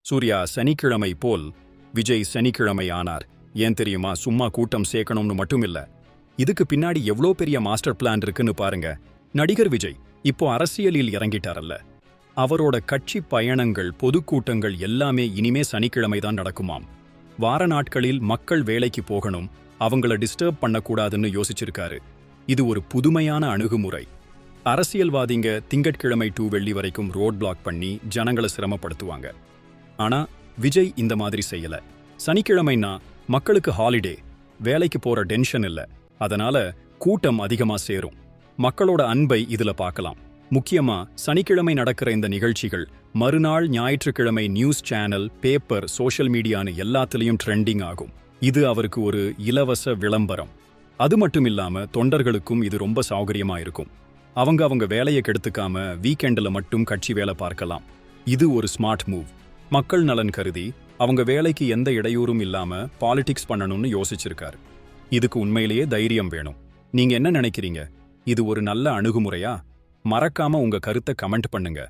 சூர்யா சனிக்கிழமை போல் விஜய் சனிக்கிழமை ஆனார். ஏன் தெரியுமா? சும்மா கூட்டம் சேர்க்கணும்னு மட்டும் இல்ல, இதுக்கு பின்னாடி எவ்வளோ பெரிய மாஸ்டர் பிளான் இருக்குன்னு பாருங்க. நடிகர் விஜய் இப்போ அரசியலில் இறங்கிட்டாரல்ல, அவரோட கட்சி பயணங்கள், பொதுக்கூட்டங்கள் எல்லாமே இனிமே சனிக்கிழமை தான் நடக்குமாம். வார நாட்களில் மக்கள் வேலைக்கு போகணும், அவங்கள டிஸ்டர்ப் பண்ணக்கூடாதுன்னு யோசிச்சிருக்காரு. இது ஒரு புதுமையான அணுகுமுறை. அரசியல்வாதிங்க திங்கட்கிழமை டு வெள்ளி வரைக்கும் ரோட் பிளாக் பண்ணி ஜனங்களை சிரமப்படுத்துவாங்க. ஆனா விஜய் இந்த மாதிரி செய்யல. சனிக்கிழமைனா மக்களுக்கு ஹாலிடே, வேலைக்கு போற டென்ஷன் இல்ல. அதனால கூட்டம் அதிகமா சேரும். மக்களோட அன்பை இதுல பார்க்கலாம். முக்கியமா சனிக்கிழமை நடக்கிற இந்த நிகழ்ச்சிகள் மறுநாள் ஞாயிற்றுக்கிழமை நியூஸ் சேனல், பேப்பர், சோஷியல் மீடியான்னு எல்லாத்துலயும் ட்ரெண்டிங் ஆகும். இது அவருக்கு ஒரு இலவச விளம்பரம். அது மட்டும் இல்லாம தொண்டர்களுக்கும் இது ரொம்ப சௌகரியமா இருக்கும். அவங்க வேலையை கெடுத்துக்காம வீக்கெண்டில் மட்டும் கட்சி வேலை பார்க்கலாம். இது ஒரு ஸ்மார்ட் மூவ். மக்கள் நலன் கருதி அவங்க வேலைக்கு எந்த இடையூறும் இல்லாம பாலிடிக்ஸ் பண்ணணும்னு யோசிச்சிருக்காரு. இதுக்கு உண்மையிலேயே தைரியம் வேணும். நீங்க என்ன நினைக்கிறீங்க? இது ஒரு நல்ல அணுகுமுறையா? மறக்காம உங்க கருத்தை கமெண்ட் பண்ணுங்க.